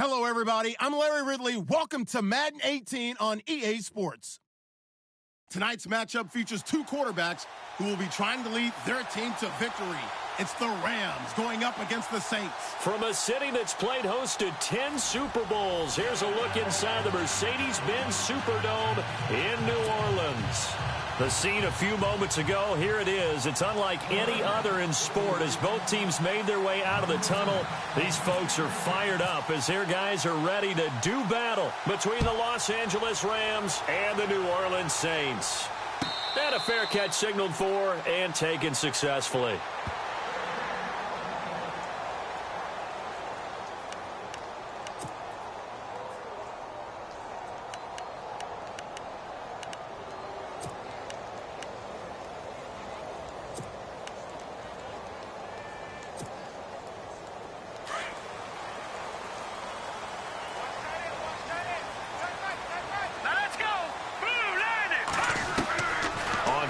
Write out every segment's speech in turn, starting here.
Hello, everybody. I'm Larry Ridley. Welcome to Madden 18 on EA Sports. Tonight's matchup features two quarterbacks who will be trying to lead their team to victory. It's the Rams going up against the Saints. From a city that's played host to 10 Super Bowls, here's a look inside the Mercedes-Benz Superdome in New Orleans. The scene a few moments ago, here it is. It's unlike any other in sport as both teams made their way out of the tunnel. These folks are fired up as their guys are ready to do battle between the Los Angeles Rams and the New Orleans Saints. And a fair catch signaled for and taken successfully.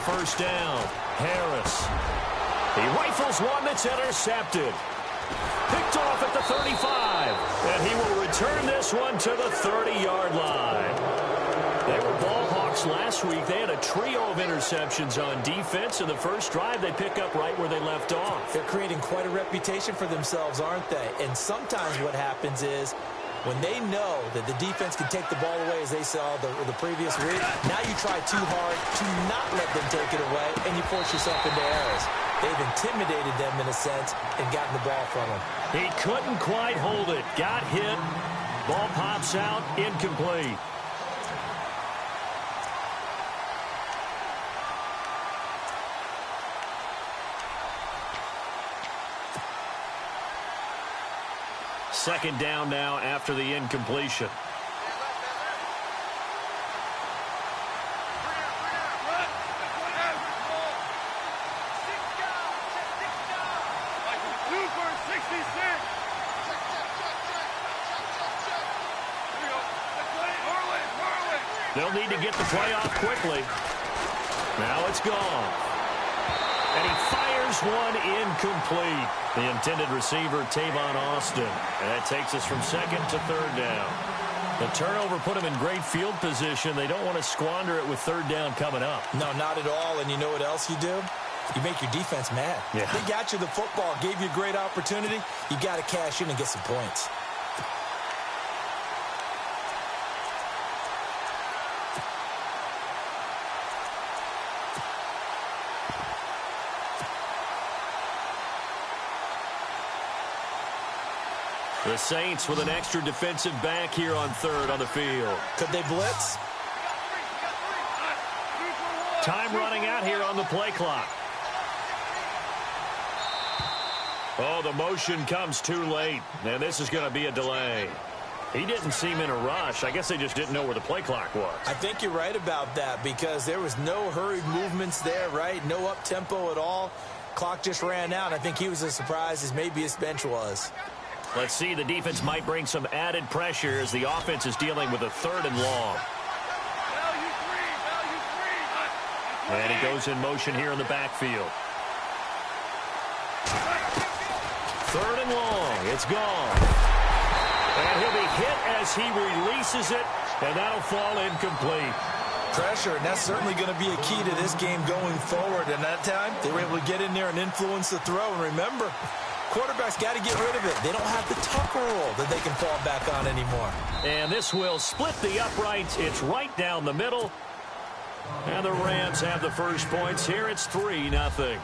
First down, Harris. He rifles one that's intercepted. Picked off at the 35. And he will return this one to the 30-yard line. They were ball hawks last week. They had a trio of interceptions on defense. In the first drive, they pick up right where they left off. They're creating quite a reputation for themselves, aren't they? And sometimes what happens is, when they know that the defense can take the ball away, as they saw the previous week, now you try too hard to not let them take it away, and you force yourself into errors. They've intimidated them, in a sense, and gotten the ball from them. He couldn't quite hold it. Got hit. Ball pops out. Incomplete. Second down now after the incompletion. They'll need to get the play off quickly. Now it's gone. And he fires one incomplete. The intended receiver, Tavon Austin. And that takes us from second to third down. The turnover put them in great field position. They don't want to squander it with third down coming up. No, not at all. And you know what else you do? You make your defense mad. Yeah. They got you the football, gave you a great opportunity. You got to cash in and get some points. The Saints with an extra defensive back here on third on the field. Could they blitz? Time running out here on the play clock. Oh, the motion comes too late. And this is going to be a delay. He didn't seem in a rush. I guess they just didn't know where the play clock was. I think you're right about that because there was no hurried movements there, right? No up-tempo at all. Clock just ran out. I think he was as surprised as maybe his bench was. Let's see, the defense might bring some added pressure as the offense is dealing with a third and long. And he goes in motion here in the backfield. Third and long. It's gone. And he'll be hit as he releases it, and that'll fall incomplete. Pressure, and that's certainly going to be a key to this game going forward. And that time, they were able to get in there and influence the throw. And remember, quarterbacks got to get rid of it. They don't have the Tucker rule that they can fall back on anymore. And this will split the uprights. It's right down the middle. And the Rams have the first points here. It's 3-0.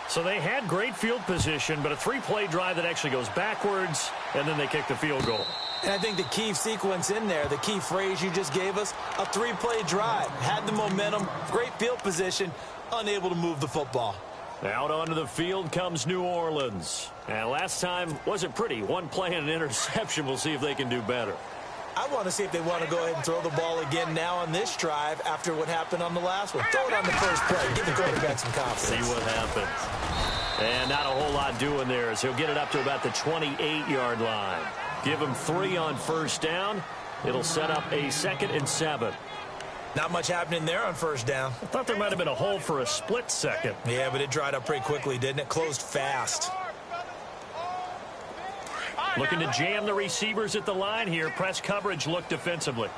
So they had great field position, but a three-play drive that actually goes backwards, and then they kick the field goal. And I think the key sequence in there, the key phrase you just gave us, a three-play drive. Had the momentum, great field position, unable to move the football. Out onto the field comes New Orleans. And last time wasn't pretty. One play and an interception. We'll see if they can do better. I want to see if they want to go ahead and throw the ball again now on this drive after what happened on the last one. Throw it on the first play. Give the quarterback some confidence. See what happens. And not a whole lot doing there as he'll get it up to about the 28-yard line. Give him 3 on first down. It'll set up a 2nd and 7. Not much happening there on first down. I thought there might have been a hole for a split second. Yeah, but it dried up pretty quickly, didn't it? Closed fast. Looking to jam the receivers at the line here. Press coverage look defensively.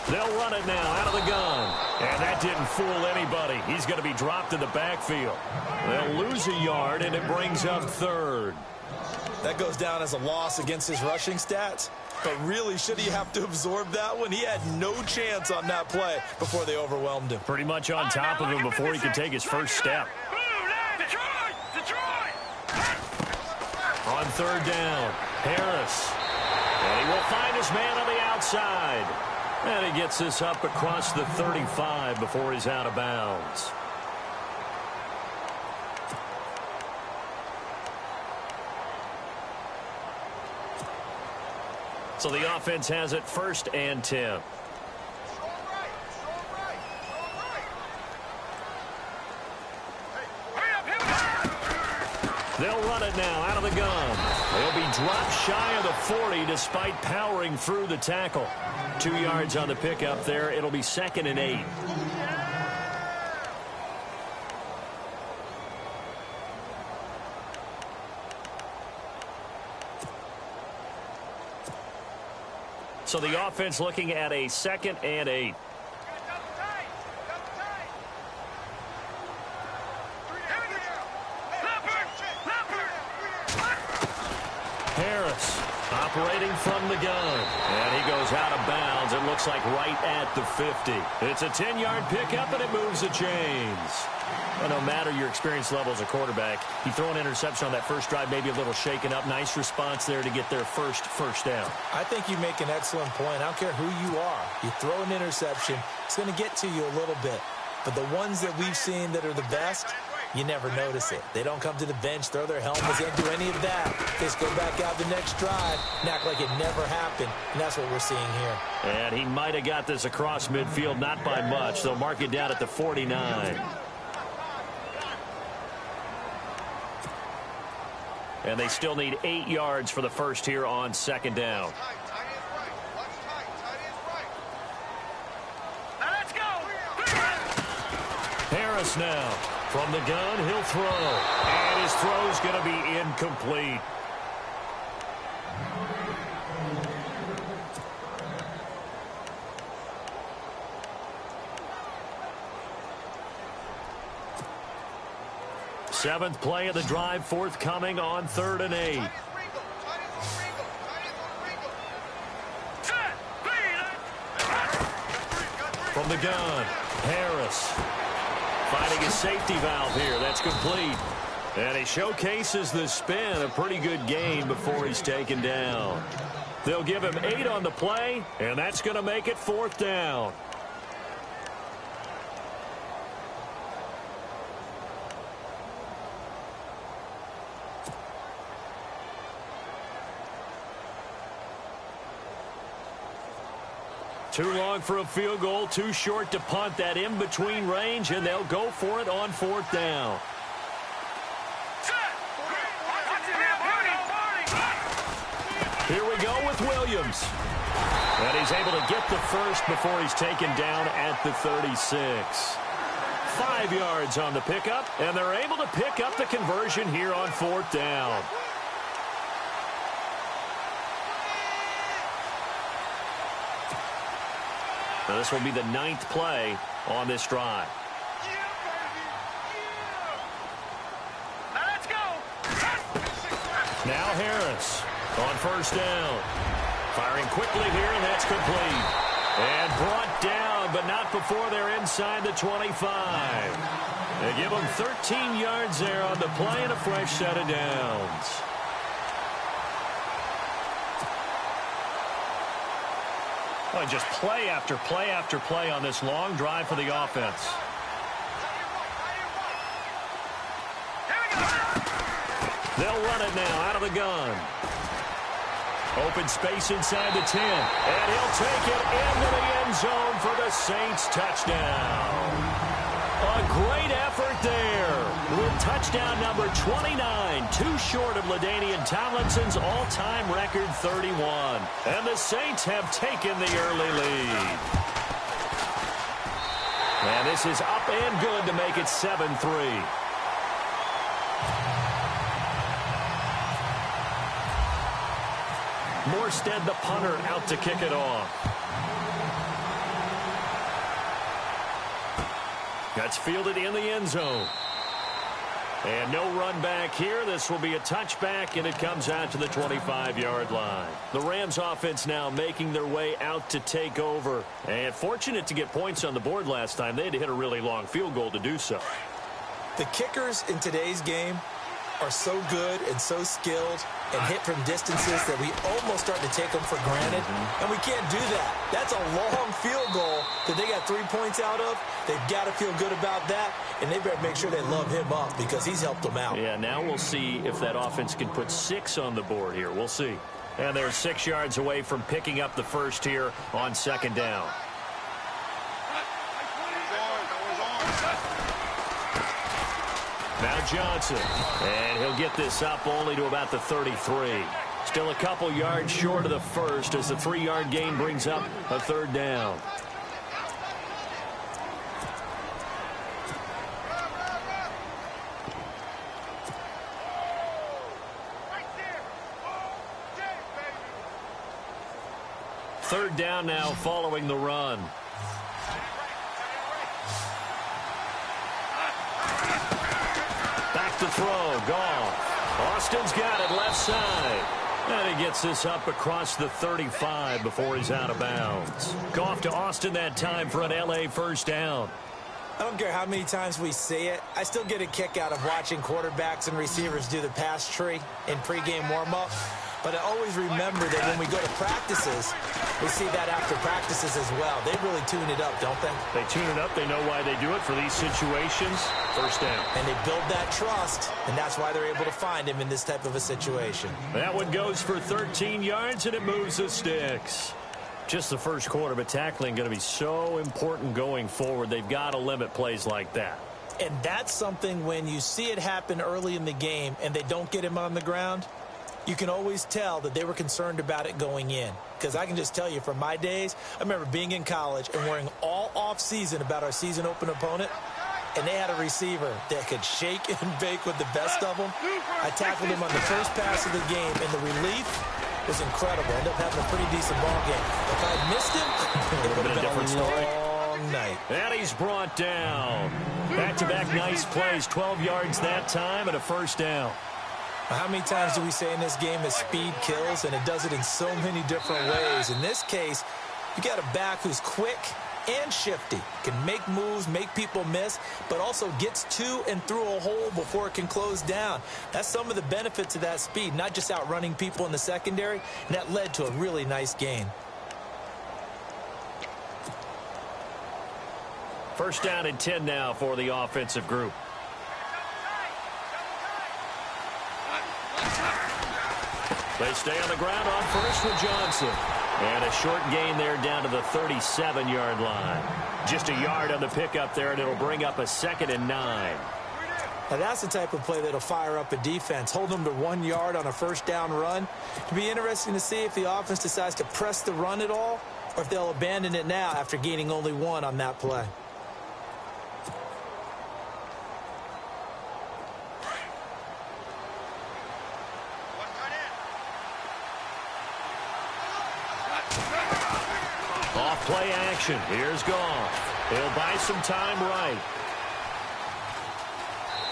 They'll run it now out of the gun. And that didn't fool anybody. He's going to be dropped in the backfield. They'll lose a yard, and it brings up third. That goes down as a loss against his rushing stats. But really, should he have to absorb that one? He had no chance on that play before they overwhelmed him. Pretty much on top of him before he could take his first step. On third down, Harris. And he will find his man on the outside. And he gets this up across the 35 before he's out of bounds. So the offense has it 1st and 10. They'll run it now out of the gun. They'll be dropped shy of the 40 despite powering through the tackle. 2 yards on the pickup there. It'll be 2nd and 8. So the offense looking at a 2nd and 8. Harris operating from the gun. And he goes out of bounds. It looks like right at the 50. It's a 10-yard pickup, and it moves the chains. Well, no matter your experience level as a quarterback, you throw an interception on that first drive, maybe a little shaken up. Nice response there to get their first down. I think you make an excellent point. I don't care who you are. You throw an interception, it's going to get to you a little bit. But the ones that we've seen that are the best, you never notice it. They don't come to the bench, throw their helmets, they don't do any of that. They just go back out the next drive and act like it never happened. And that's what we're seeing here. And he might have got this across midfield, not by much. They'll mark it down at the 49. And they still need 8 yards for the first here on 2nd down. Harris now. From the gun, he'll throw. And his throw's going to be incomplete. Seventh play of the drive forthcoming on 3rd and 8. From the gun, Harris finding his safety valve here. That's complete. And he showcases the spin. A pretty good gain before he's taken down. They'll give him 8 on the play, and that's going to make it 4th down. Too long for a field goal, too short to punt. That in-between range, and they'll go for it on 4th down. Here we go with Williams. And he's able to get the first before he's taken down at the 36. 5 yards on the pickup, and they're able to pick up the conversion here on 4th down. Now this will be the 9th play on this drive. Now Harris on 1st down. Firing quickly here, and that's complete. And brought down, but not before they're inside the 25. They give them 13 yards there on the play and a fresh set of downs. Well, just play after play after play on this long drive for the offense. They'll run it now out of the gun. Open space inside the 10. And he'll take it into the end zone for the Saints touchdown. A great effort there with touchdown number 29, too short of LaDainian Tomlinson's all-time record 31. And the Saints have taken the early lead. And this is up and good to make it 7-3. Morstead, the punter, out to kick it off. That's fielded in the end zone. And no run back here. This will be a touchback, and it comes out to the 25-yard line. The Rams offense now making their way out to take over. And fortunate to get points on the board last time. They had to hit a really long field goal to do so. The kickers in today's game are so good and so skilled and hit from distances that we almost start to take them for granted. And we can't do that. That's a long field goal that they got 3 points out of. They've got to feel good about that, and they better make sure they love him up because he's helped them out. Yeah, now we'll see if that offense can put 6 on the board here. We'll see. And they're 6 yards away from picking up the first here on second down. Now Johnson, and he'll get this up only to about the 33. Still a couple yards short of the first as the 3-yard gain brings up a third down. Third down now following the run. Back to throw. Goff. Austin's got it left side. And he gets this up across the 35 before he's out of bounds. Goff to Austin that time for an L.A. first down. I don't care how many times we see it. I still get a kick out of watching quarterbacks and receivers do the pass tree in pregame warm-up. But I always remember that when we go to practices, we see that after practices as well. They really tune it up, don't they? They tune it up. They know why they do it for these situations. First down. And they build that trust, and that's why they're able to find him in this type of a situation. That one goes for 13 yards, and it moves the sticks. Just the first quarter, but tackling going to be so important going forward. They've got to limit plays like that. And that's something when you see it happen early in the game and they don't get him on the ground, you can always tell that they were concerned about it going in. Because I can just tell you from my days, I remember being in college and worrying all off-season about our season open opponent, and they had a receiver that could shake and bake with the best of them. I tackled him on the first pass of the game, and the relief was incredible. Ended up having a pretty decent ball game. If I had missed him, it would have been a different long night. And he's brought down. Back-to-back nice plays, 12 yards that time, and a first down. How many times do we say in this game that speed kills, and it does it in so many different ways? In this case, you got a back who's quick and shifty, can make moves, make people miss, but also gets to and through a hole before it can close down. That's some of the benefits of that speed, not just outrunning people in the secondary, and that led to a really nice gain. First down and 10 now for the offensive group. They stay on the ground on first with Johnson. And a short gain there down to the 37-yard line. Just a yard on the pickup there, and it'll bring up a 2nd and 9. Now that's the type of play that'll fire up a defense. Hold them to 1 yard on a first down run. It'll be interesting to see if the offense decides to press the run at all, or if they'll abandon it now after gaining only 1 on that play. Play action. Here's Goff. He'll buy some time right.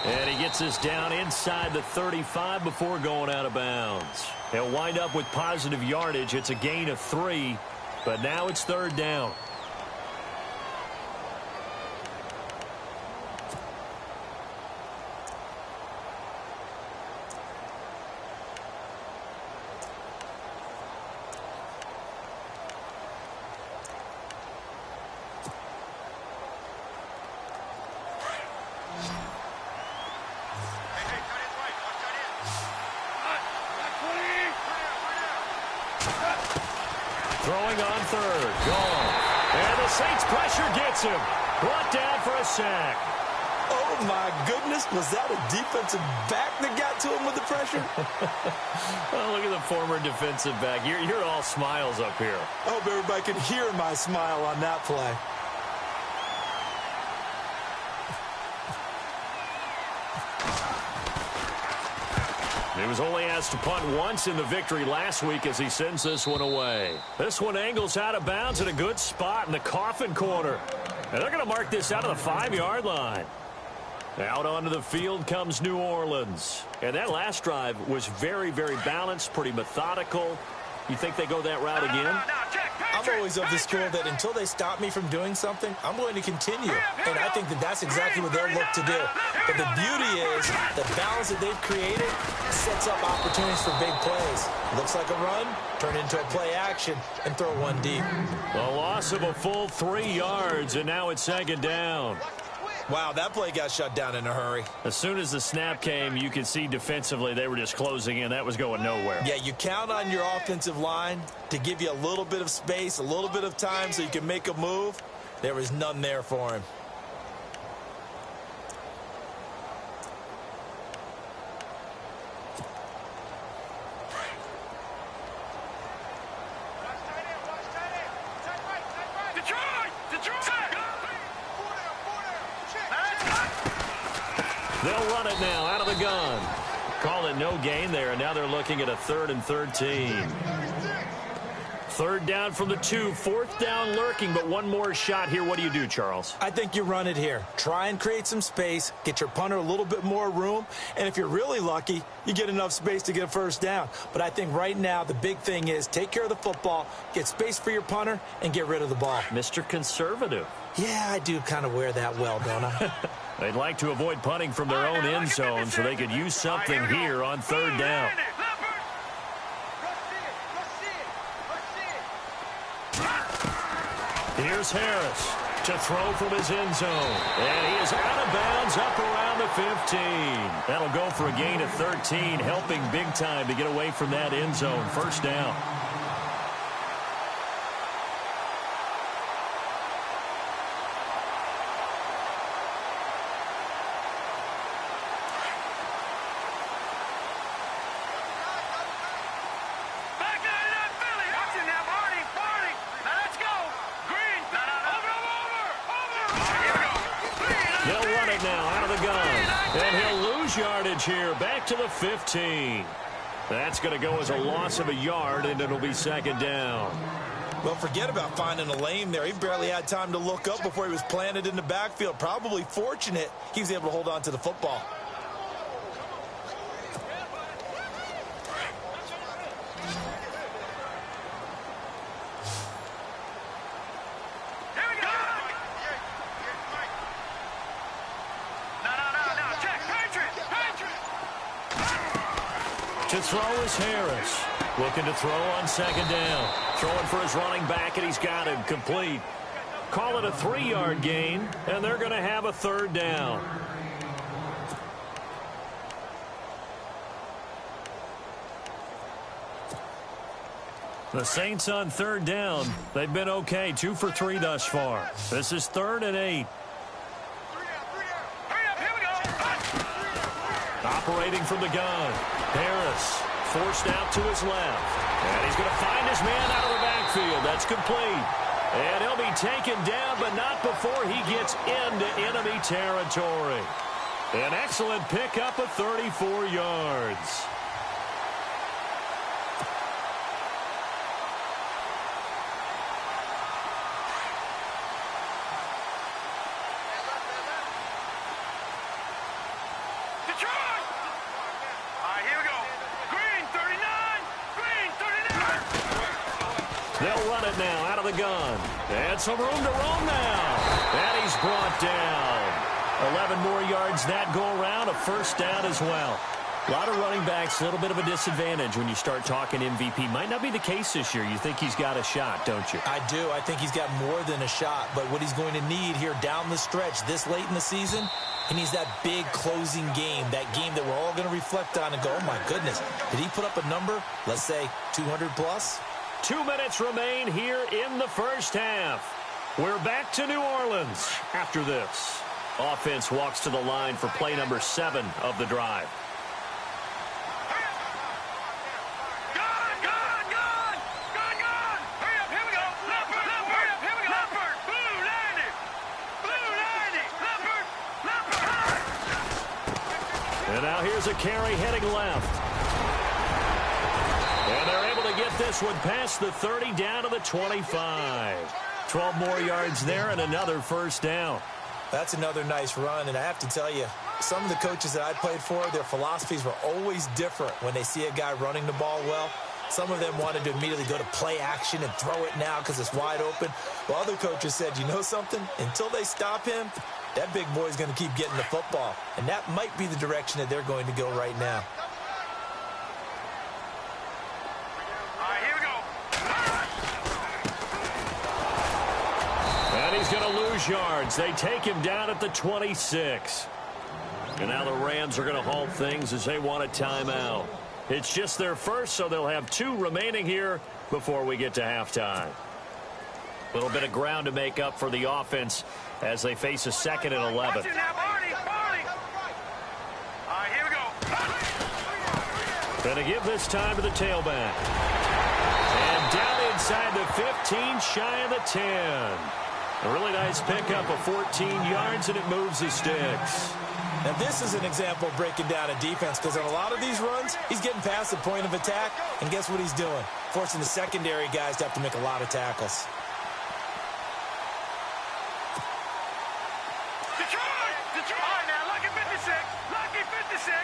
And he gets this down inside the 35 before going out of bounds. He'll wind up with positive yardage. It's a gain of 3, but now it's third down. Throwing on third. Gone. And the Saints pressure gets him. Brought down for a sack. Oh, my goodness. Was that a defensive back that got to him with the pressure? Well, look at the former defensive back. You're all smiles up here. I hope everybody could hear my smile on that play. He was only asked to punt once in the victory last week as he sends this one away. This one angles out of bounds at a good spot in the coffin corner. And they're going to mark this out of the 5-yard line. Out onto the field comes New Orleans. And that last drive was very, very balanced, pretty methodical. You think they go that route again? I'm always of the school that until they stop me from doing something, I'm going to continue. And I think that that's exactly what they'll look to do. But the beauty is the balance that they've created sets up opportunities for big plays. Looks like a run, turn into a play action, and throw one deep. A loss of a full 3 yards, and now it's second down. Wow, that play got shut down in a hurry. As soon as the snap came, you could see defensively they were just closing in. That was going nowhere. Yeah, you count on your offensive line to give you a little bit of space, a little bit of time so you can make a move. There was none there for him. They'll run it now out of the gun. Call it no gain there, and now they're looking at a 3rd and 13. 3rd down from the 2. 4th down lurking, but one more shot here. What do you do, Charles? I think you run it here. Try and create some space, get your punter a little bit more room, and if you're really lucky, you get enough space to get a 1st down. But I think right now the big thing is take care of the football, get space for your punter, and get rid of the ball. Mr. Conservative. Yeah, I do kind of wear that well, don't I? They'd like to avoid punting from their own end zone so they could use something here on 3rd down. Here's Harris to throw from his end zone. And he is out of bounds up around the 15. That'll go for a gain of 13, helping big time to get away from that end zone. 1st down. Yardage here, back to the 15. That's going to go as a loss of a yard, and it'll be 2nd down. Well, forget about finding a lane there. He barely had time to look up before he was planted in the backfield. Probably fortunate he was able to hold on to the football. To throw is Harris. Looking to throw on 2nd down. Throwing for his running back, and he's got him complete. Call it a 3-yard gain, and they're going to have a 3rd down. The Saints on 3rd down. They've been okay. 2 for 3 thus far. This is 3rd and 8. Operating from the gun. Harris forced out to his left. And he's going to find his man out of the backfield. That's complete. And he'll be taken down, but not before he gets into enemy territory. An excellent pickup of 34 yards. They'll run it now out of the gun. And some room to roam now. And he's brought down. 11 more yards that go around. A 1st down as well. A lot of running backs, a little bit of a disadvantage when you start talking MVP. Might not be the case this year. You think he's got a shot, don't you? I do. I think he's got more than a shot. But what he's going to need here down the stretch this late in the season, he needs that big closing game, that game that we're all going to reflect on and go, oh, my goodness, did he put up a number, let's say 200 plus? 2 minutes remain here in the 1st half. We're back to New Orleans after this. Offense walks to the line for play number 7 of the drive. And now here's a carry heading left. get this one past the 30 down to the 25. 12 more yards there and another first down. That's another nice run, and I have to tell you, some of the coaches that I played for, their philosophies were always different when they see a guy running the ball well. Some of them wanted to immediately go to play action and throw it now because it's wide open. While other coaches said, you know something? Until they stop him, that big boy's going to keep getting the football. And that might be the direction that they're going to go right now. All right, here we go. And he's going to lose yards. They take him down at the 26. And now the Rams are going to halt things as they want a timeout. It's just their first, so they'll have 2 remaining here before we get to halftime. A little bit of ground to make up for the offense as they face a 2nd and 11. Watch it now, Barney. All right, here we go. Going to give this time to the tailback. And down inside the 15, shy of the 10. A really nice pickup of 14 yards, and it moves the sticks. Now, this is an example of breaking down a defense because on a lot of these runs, he's getting past the point of attack, and guess what he's doing? Forcing the secondary guys to have to make a lot of tackles. Detroit! All right, now, lucky 56. Lucky 56.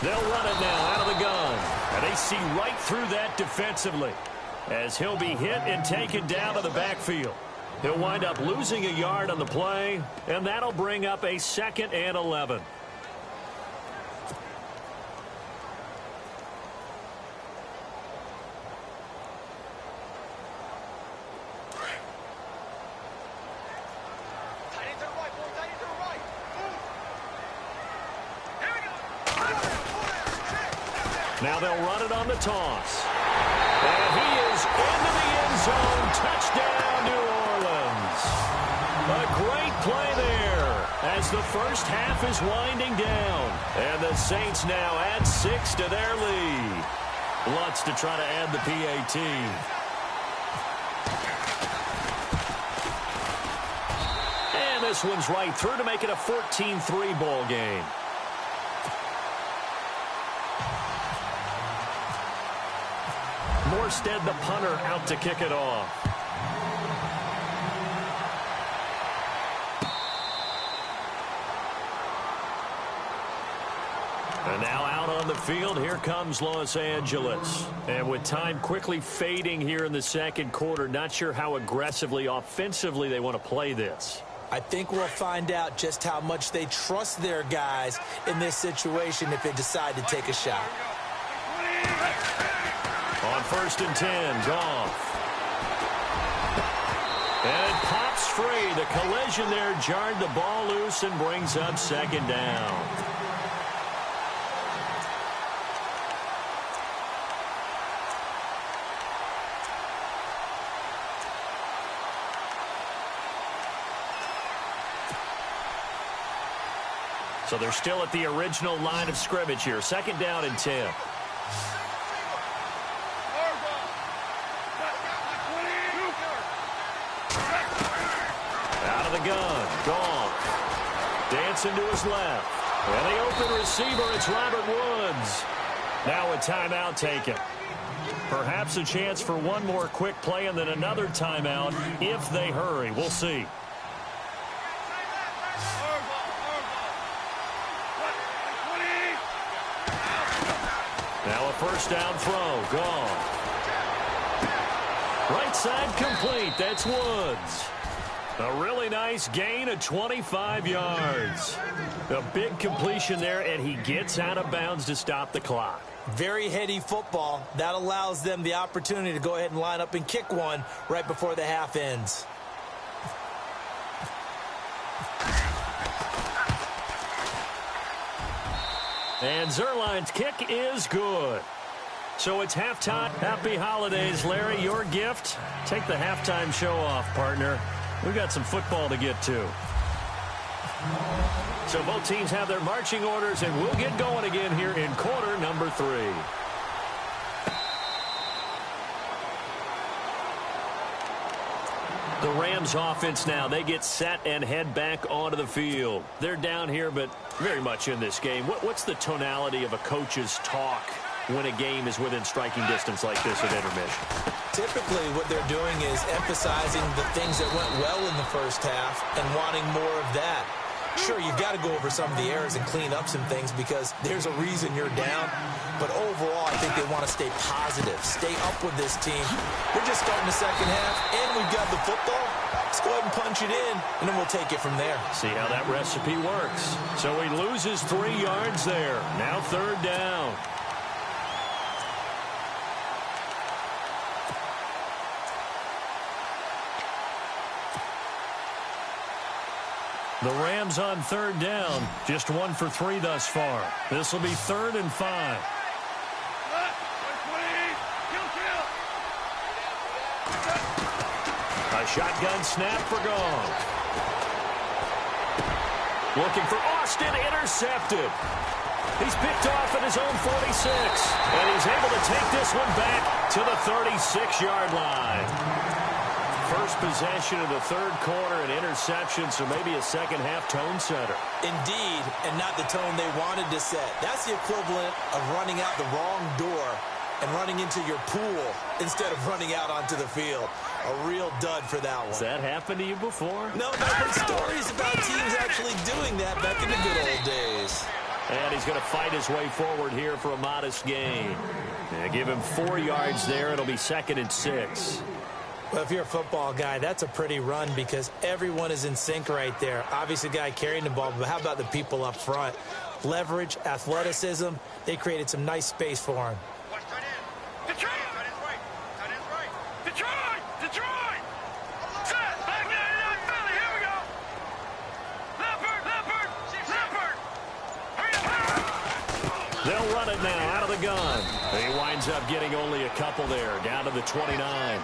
They'll run it now out of the gun. And they see right through that defensively as he'll be hit and taken down to the backfield. He'll wind up losing a yard on the play, and that'll bring up a 2nd and 11. Now they'll run it on the toss. And he is into the end zone. Touchdown, New Orleans. A great play there as the first half is winding down. And the Saints now add 6 to their lead. Lutz to try to add the PAT. And this one's right through to make it a 14-3 ball game. Morstead, the punter, out to kick it off. And now out on the field, here comes Los Angeles. And with time quickly fading here in the second quarter, not sure how aggressively, offensively they want to play this. I think we'll find out just how much they trust their guys in this situation if they decide to take a shot. On 1st and 10, Goff. And it pops free. The collision there jarred the ball loose and brings up 2nd down. So they're still at the original line of scrimmage here. 2nd down and 10. Out of the gun, Goff. Dancing to his left. And the open receiver, it's Robert Woods. Now a timeout taken. Perhaps a chance for one more quick play and then another timeout if they hurry. We'll see. Now a 1st down throw. Goff. Right side complete. That's Woods. A really nice gain of 25 yards. A big completion there, and he gets out of bounds to stop the clock. Very heady football. That allows them the opportunity to go ahead and line up and kick one right before the half ends. And Zerline's kick is good. So it's halftime. Happy holidays, Larry. Your gift? Take the halftime show off, partner. We've got some football to get to. So both teams have their marching orders, and we'll get going again here in quarter number 3. The Rams offense now, they get set and head back onto the field. They're down here, but very much in this game. What's the tonality of a coach's talk when a game is within striking distance like this at intermission? Typically, what they're doing is emphasizing the things that went well in the first half and wanting more of that. Sure, you've got to go over some of the errors and clean up some things because there's a reason you're down. But overall, I think they want to stay positive, stay up with this team. We're just starting the second half, and we've got the football. Let's go ahead and punch it in, and then we'll take it from there. See how that recipe works. So he loses 3 yards there. Now third down. The Rams on third down, just 1 for 3 thus far. This will be 3rd and 5. A shotgun snap for Gong. Looking for Austin, intercepted. He's picked off at his own 46, and he's able to take this one back to the 36-yard line. First possession of the third quarter, an interception, so maybe a second-half tone setter. Indeed, and not the tone they wanted to set. That's the equivalent of running out the wrong door and running into your pool instead of running out onto the field. A real dud for that one. Has that happened to you before? No, but I've heard stories about teams actually doing that back in the good old days. And he's going to fight his way forward here for a modest gain. Give him 4 yards there. It'll be 2nd and 6. Well, if you're a football guy, that's a pretty run because everyone is in sync right there. Obviously, the guy carrying the ball, but how about the people up front? Leverage, athleticism, they created some nice space for him. Detroit! Detroit! Detroit! Set! Back there, Philly, here we go! Leopard! Hurry up! They'll run it now out of the gun. He winds up getting only a couple there, down to the 29.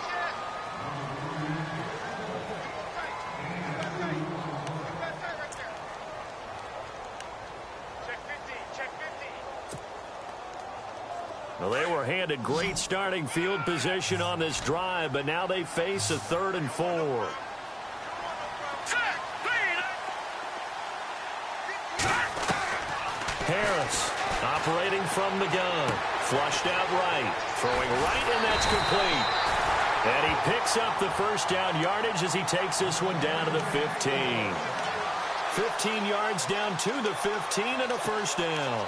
Well, they were handed great starting field position on this drive, but now they face a 3rd and 4. Harris operating from the gun. Flushed out right. Throwing right, and that's complete. And he picks up the first down yardage as he takes this one down to the 15. 15 yards down to the 15 and a first down.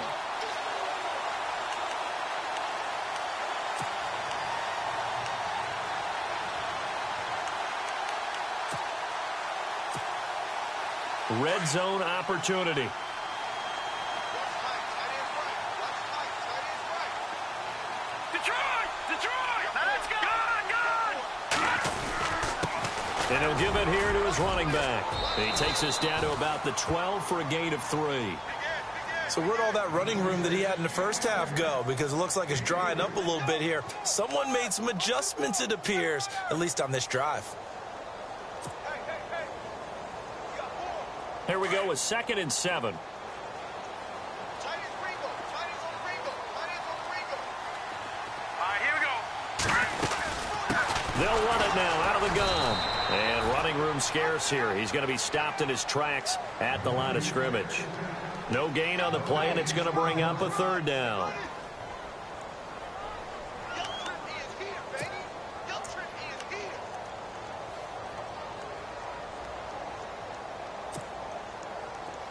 Red zone opportunity. Detroit! Let's go! And he'll give it here to his running back. And he takes us down to about the 12 for a gain of 3. So where'd all that running room that he had in the first half go? Because it looks like it's drying up a little bit here. Someone made some adjustments, it appears, at least on this drive. Here we go with 2nd and 7. They'll run it now out of the gun. And running room scarce here. He's going to be stopped in his tracks at the line of scrimmage. No gain on the play, and it's going to bring up a 3rd down.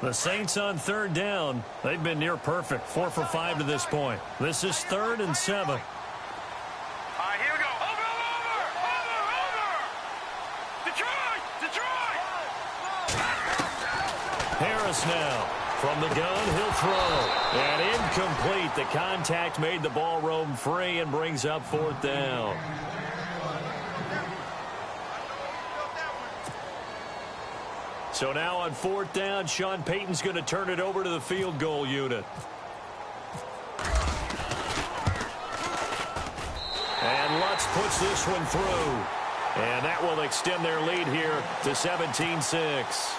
The Saints on 3rd down. They've been near perfect. 4 for 5 to this point. This is 3rd and 7. All right, here we go. Over! Detroit! Harris now. From the gun, he'll throw. And incomplete. The contact made the ball roam free and brings up 4th down. So now on 4th down, Sean Payton's going to turn it over to the field goal unit. And Lutz puts this one through. And that will extend their lead here to 17-6.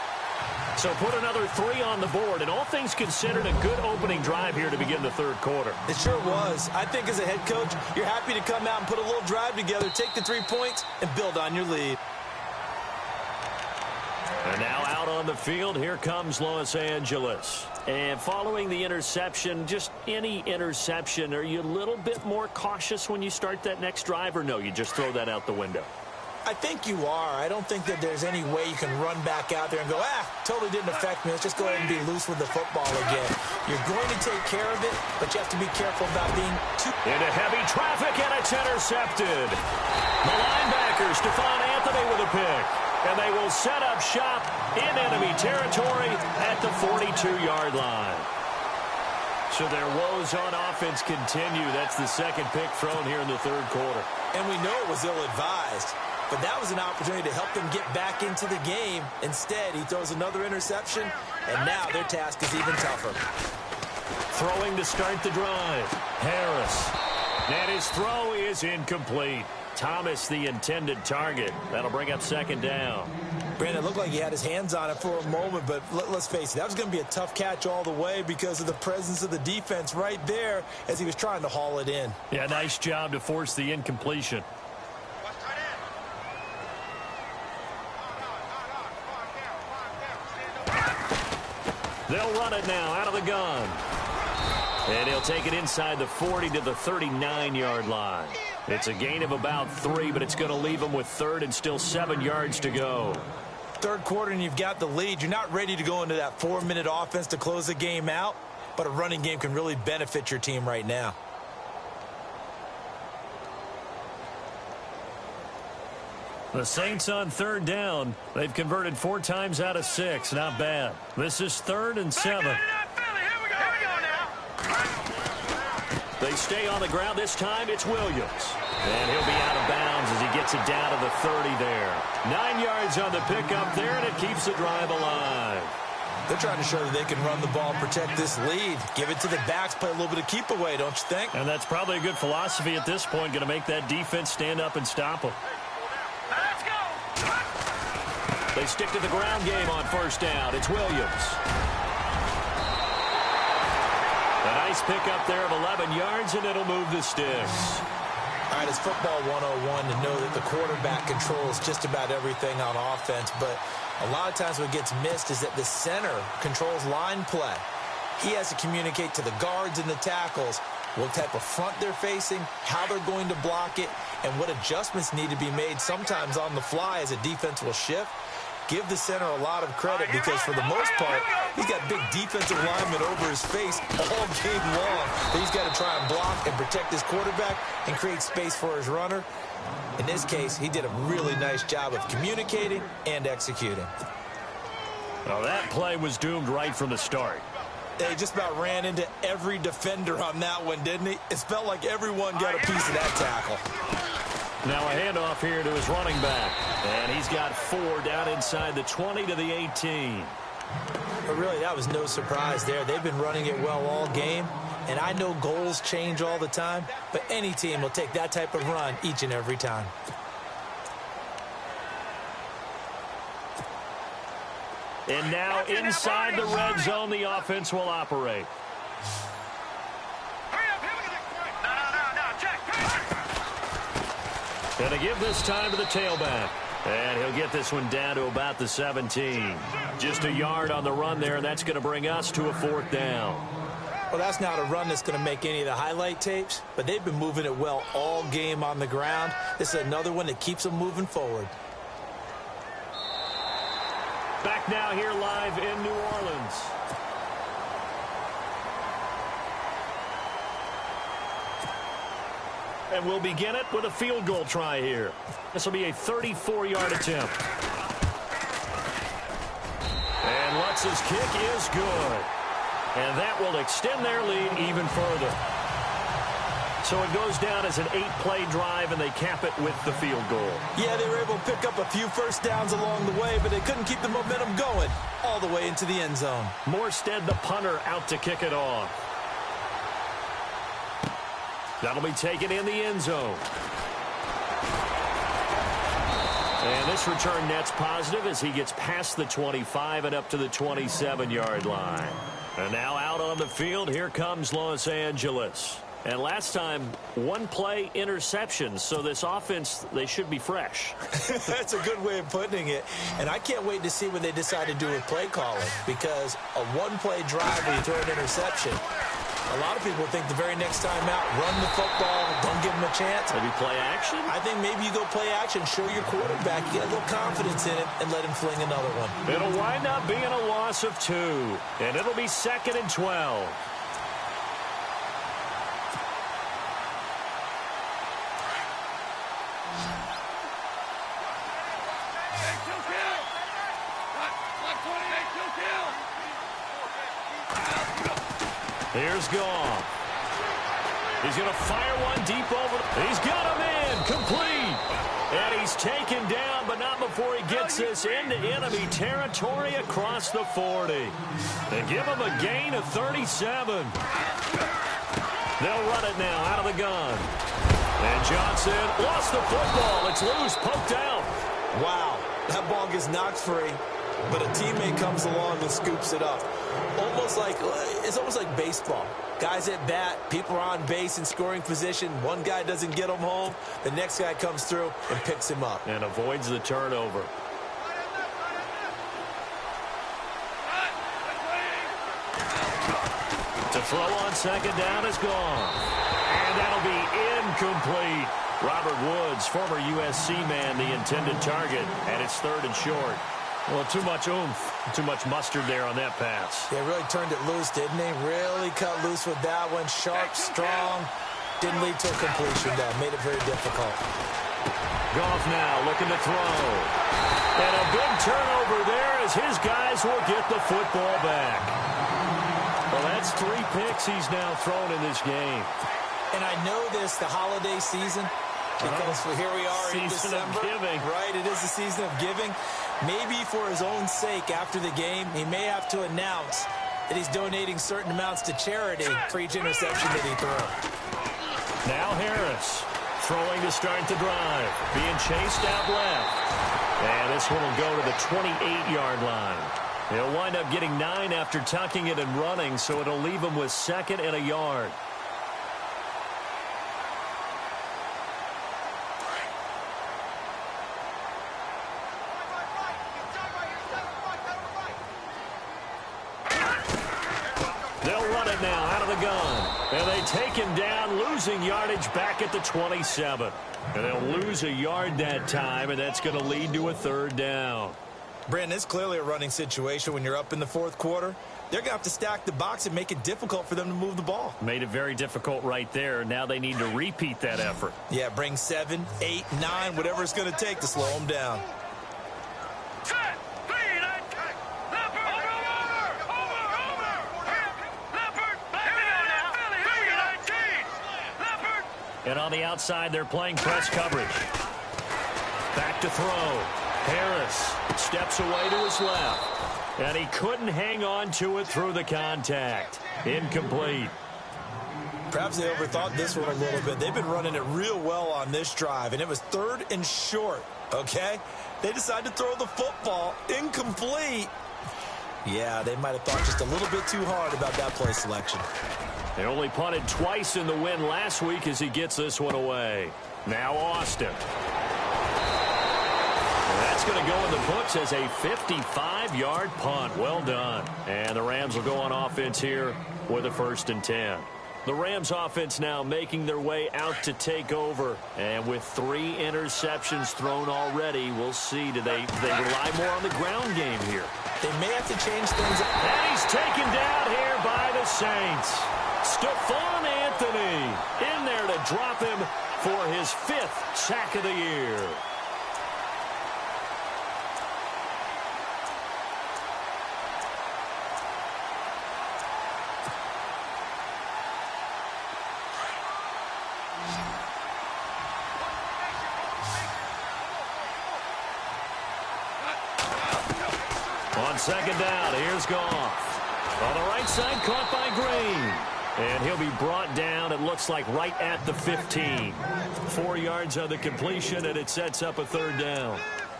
So put another 3 on the board, and all things considered, a good opening drive here to begin the 3rd quarter. It sure was. I think as a head coach, you're happy to come out and put a little drive together, take the 3 points, and build on your lead. on the field. Here comes Los Angeles. And following the interception, just any interception, are you a little bit more cautious when you start that next drive, or no, you just throw that out the window? I think you are. I don't think that there's any way you can run back out there and go, totally didn't affect me. Let's just go ahead and be loose with the football again. You're going to take care of it, but you have to be careful about being too... Into heavy traffic, and it's intercepted. The linebacker, Stephon Anthony, with a pick. And they will set up shop in enemy territory at the 42-yard line. So their woes on offense continue. That's the second pick thrown here in the third quarter. And we know it was ill-advised, but that was an opportunity to help them get back into the game. Instead, he throws another interception, and now their task is even tougher. Throwing to start the drive. Harris. And his throw is incomplete. Thomas, the intended target. That'll bring up second down. Brandon, it looked like he had his hands on it for a moment, but let's face it, that was going to be a tough catch all the way because of the presence of the defense right there as he was trying to haul it in. Yeah, nice job to force the incompletion. They'll run it now out of the gun. And he'll take it inside the 40 to the 39-yard line. It's a gain of about 3, but it's going to leave them with third and still 7 yards to go. Third quarter and you've got the lead. You're not ready to go into that 4-minute offense to close the game out, but a running game can really benefit your team right now. The Saints on third down. They've converted 4 times out of 6. Not bad. This is 3rd and 7. They stay on the ground. This time it's Williams. And he'll be out of bounds as he gets it down to the 30 there. 9 yards on the pickup there, and it keeps the drive alive. They're trying to show that they can run the ball and protect this lead. Give it to the backs, play a little bit of keep away, don't you think? And that's probably a good philosophy at this point, going to make that defense stand up and stop them. Let's go. They stick to the ground game on first down. It's Williams. A nice pickup there of 11 yards, and it'll move the sticks. All right, it's football 101 to know that the quarterback controls just about everything on offense, but a lot of times what gets missed is that the center controls line play. He has to communicate to the guards and the tackles what type of front they're facing, how they're going to block it, and what adjustments need to be made sometimes on the fly as a defense will shift. Give the center a lot of credit because for the most part, he's got big defensive linemen over his face all game long. He's got to try and block and protect his quarterback and create space for his runner. In this case, he did a really nice job of communicating and executing. Well, that play was doomed right from the start. He just about ran into every defender on that one, didn't he? It felt like everyone got a piece of that tackle. Now a handoff here to his running back. And he's got 4 down inside the 20 to the 18. But really, that was no surprise there. They've been running it well all game. And I know goals change all the time, but any team will take that type of run each and every time. And now inside the red zone, the offense will operate. And to give this time to the tailback. And he'll get this one down to about the 17. Just a yard on the run there, and that's going to bring us to a 4th down. Well, that's not a run that's going to make any of the highlight tapes, but they've been moving it well all game on the ground. This is another one that keeps them moving forward. Back now here live in New Orleans. And we'll begin it with a field goal try here. This will be a 34-yard attempt. And Lutz's kick is good. And that will extend their lead even further. So it goes down as an 8-play drive, and they cap it with the field goal. Yeah, they were able to pick up a few first downs along the way, but they couldn't keep the momentum going all the way into the end zone. Morstead, the punter, out to kick it off. That'll be taken in the end zone. And this return net's positive as he gets past the 25 and up to the 27-yard line. And now out on the field, here comes Los Angeles. And last time, one play interception. So this offense, they should be fresh. That's a good way of putting it. And I can't wait to see what they decide to do with play calling, because a one-play drive where you throw an interception, a lot of people think the very next time out, run the football, don't give them a chance. Maybe play action? I think maybe you go play action, show your quarterback, get a little confidence in it, and let him fling another one. It'll wind up being a loss of 2, and it'll be 2nd and 12. Here's Goff. He's going to fire one deep over. He's got him in. Complete. And he's taken down, but not before he gets this into enemy territory across the 40. They give him a gain of 37. They'll run it now out of the gun. And Johnson lost the football. It's loose, poked out. Wow, that ball gets knocked free, but a teammate comes along and scoops it up. It's almost like baseball. Guys at bat, people are on base in scoring position. One guy doesn't get him home. The next guy comes through and picks him up. And avoids the turnover. To throw on second down is gone. And that'll be incomplete. Robert Woods, former USC man, the intended target. And it's 3rd and short. Well, too much oomph, too much mustard there on that pass. They really turned it loose, didn't they? Really cut loose with that one. Sharp, strong. Didn't lead to a completion, though. Made it very difficult. Goff now looking to throw. And a big turnover there as his guys will get the football back. Well, that's 3 picks he's now thrown in this game. And I know this, the holiday season, because here we are in December. Season of giving. Right, it is the season of giving. Maybe for his own sake after the game, he may have to announce that he's donating certain amounts to charity for each interception that he threw. Now Harris throwing to start the drive. Being chased out left. And this one will go to the 28-yard line. He'll wind up getting 9 after tucking it and running, so it'll leave him with 2nd and a yard. And they take him down, losing yardage back at the 27. And they'll lose a yard that time, and that's going to lead to a 3rd down. Brandon, it's clearly a running situation when you're up in the 4th quarter. They're going to have to stack the box and make it difficult for them to move the ball. Made it very difficult right there. Now they need to repeat that effort. Yeah, bring 7, 8, 9, whatever it's going to take to slow them down. And on the outside, they're playing press coverage. Back to throw. Harris steps away to his left. And he couldn't hang on to it through the contact. Incomplete. Perhaps they overthought this one a little bit. They've been running it real well on this drive, and it was 3rd and short, okay? They decided to throw the football. Incomplete. Yeah, they might have thought just a little bit too hard about that play selection. They only punted twice in the win last week as he gets this one away. Now Austin. And that's going to go in the books as a 55-yard punt. Well done. And the Rams will go on offense here with a 1st and 10. The Rams offense now making their way out to take over. And with 3 interceptions thrown already, we'll see. Do they rely more on the ground game here? They may have to change things up. And he's taken down here by the Saints. Stephon Anthony in there to drop him for his 5th sack of the year. On second down, here's Goff. On the right side, caught by Green. And he'll be brought down, it looks like, right at the 15. 4 yards on the completion, and it sets up a 3rd down.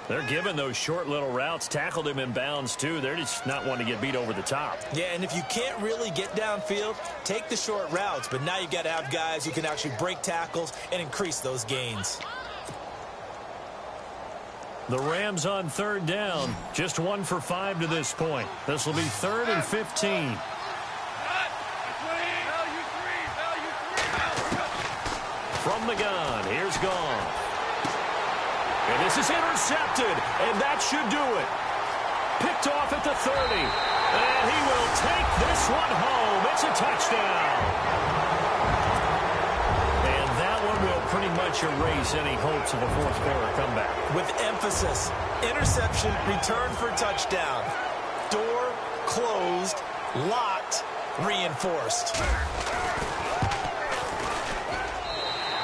They're giving those short little routes, tackled him in bounds too. They're just not wanting to get beat over the top. Yeah, and if you can't really get downfield, take the short routes. But now you got to have guys who can actually break tackles and increase those gains. The Rams on third down, just 1 for 5 to this point. This will be 3rd and 15. From the gun, here's Goff. And this is intercepted, and that should do it. Picked off at the 30, and he will take this one home. It's a touchdown. And that one will pretty much erase any hopes of a fourth-quarter comeback. With emphasis, interception, return for touchdown. Door closed, locked, reinforced.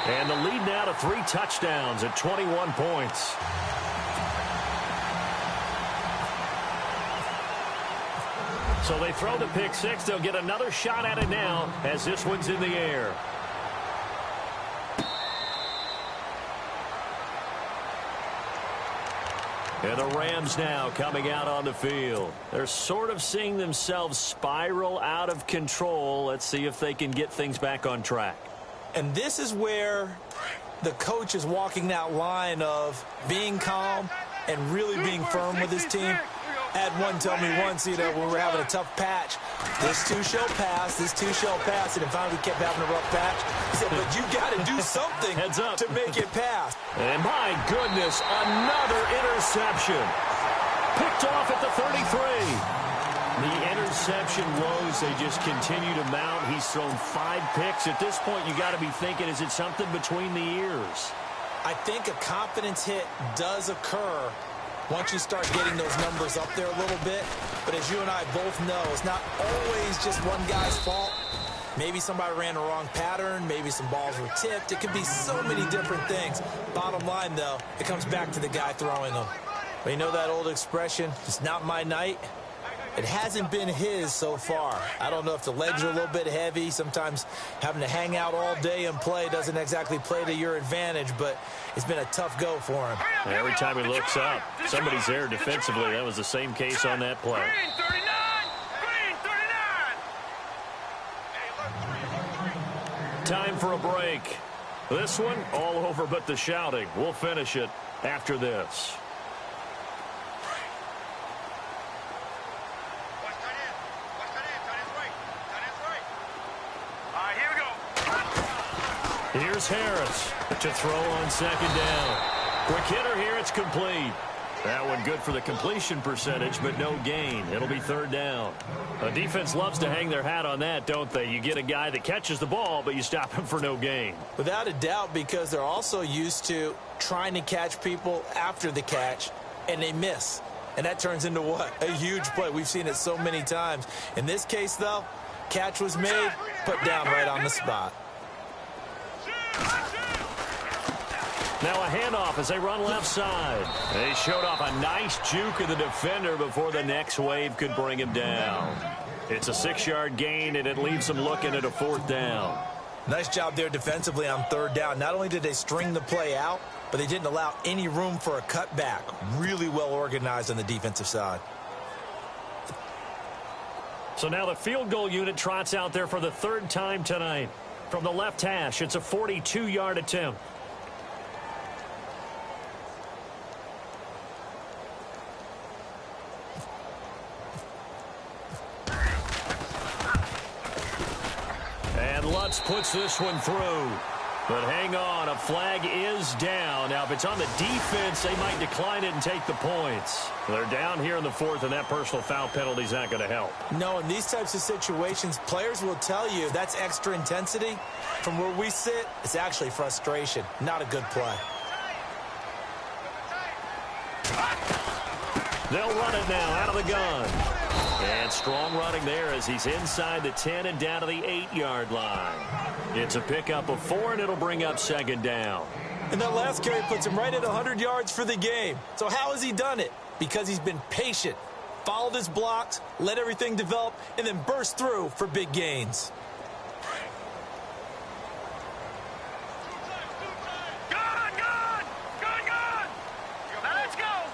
And the lead now to 3 touchdowns at 21 points. So they throw the pick six. They'll get another shot at it now as this one's in the air. And the Rams now coming out on the field. They're sort of seeing themselves spiral out of control. Let's see if they can get things back on track. And this is where the coach is walking that line of being calm and really being firm with his team. I had one tell me once, when we were having a tough patch, this too shall pass, this too shall pass, and finally we kept having a rough patch. He said, but you got to do something Heads up to make it pass. And my goodness, another interception. Picked off at the 33. The interception woes, they just continue to mount. He's thrown 5 picks. At this point, you got to be thinking, is it something between the ears? I think a confidence hit does occur once you start getting those numbers up there a little bit. But as you and I both know, it's not always just one guy's fault. Maybe somebody ran the wrong pattern. Maybe some balls were tipped. It could be so many different things. Bottom line, though, it comes back to the guy throwing them. But you know that old expression, it's not my night? It hasn't been his so far. I don't know if the legs are a little bit heavy. Sometimes having to hang out all day and play doesn't exactly play to your advantage, but it's been a tough go for him. Every time he looks up, somebody's there defensively. That was the same case on that play. Green 39. Time for a break. This one, all over but the shouting. We'll finish it after this. Here's Harris to throw on second down. Quick hitter here, it's complete. That one good for the completion percentage, but no gain. It'll be 3rd down. A defense loves to hang their hat on that, don't they? You get a guy that catches the ball, but you stop him for no gain. Without a doubt, because they're also used to trying to catch people after the catch, and they miss. And that turns into what? A huge play. We've seen it so many times. In this case, though, catch was made, put down right on the spot. Now a handoff as they run left side. They showed off a nice juke of the defender before the next wave could bring him down. It's a 6-yard gain, and it leaves them looking at a 4th down. Nice job there defensively on 3rd down. Not only did they string the play out, but they didn't allow any room for a cutback. Really well organized on the defensive side. So now the field goal unit trots out there for the 3rd time tonight. From the left hash, it's a 42-yard attempt. And Lutz puts this one through. But hang on, a flag is down. Now, if it's on the defense, they might decline it and take the points. They're down here in the 4th, and that personal foul penalty is not going to help. No, in these types of situations, players will tell you that's extra intensity. From where we sit, it's actually frustration. Not a good play. They'll run it now out of the gun. And strong running there as he's inside the 10 and down to the 8-yard line. It's a pickup of 4, and it'll bring up 2nd down. And that last carry puts him right at 100 yards for the game. So how has he done it? Because he's been patient, followed his blocks, let everything develop, and then burst through for big gains. Gun! Now let's go!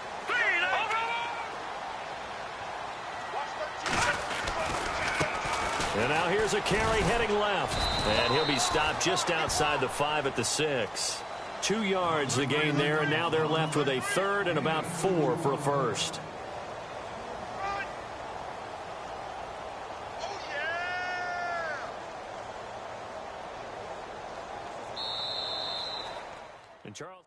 And now here's a carry heading left. And he'll be stopped just outside the 5 at the 6. 2 yards the gain there, and now they're left with a 3rd and about 4 for a first. Oh, yeah! And Charles...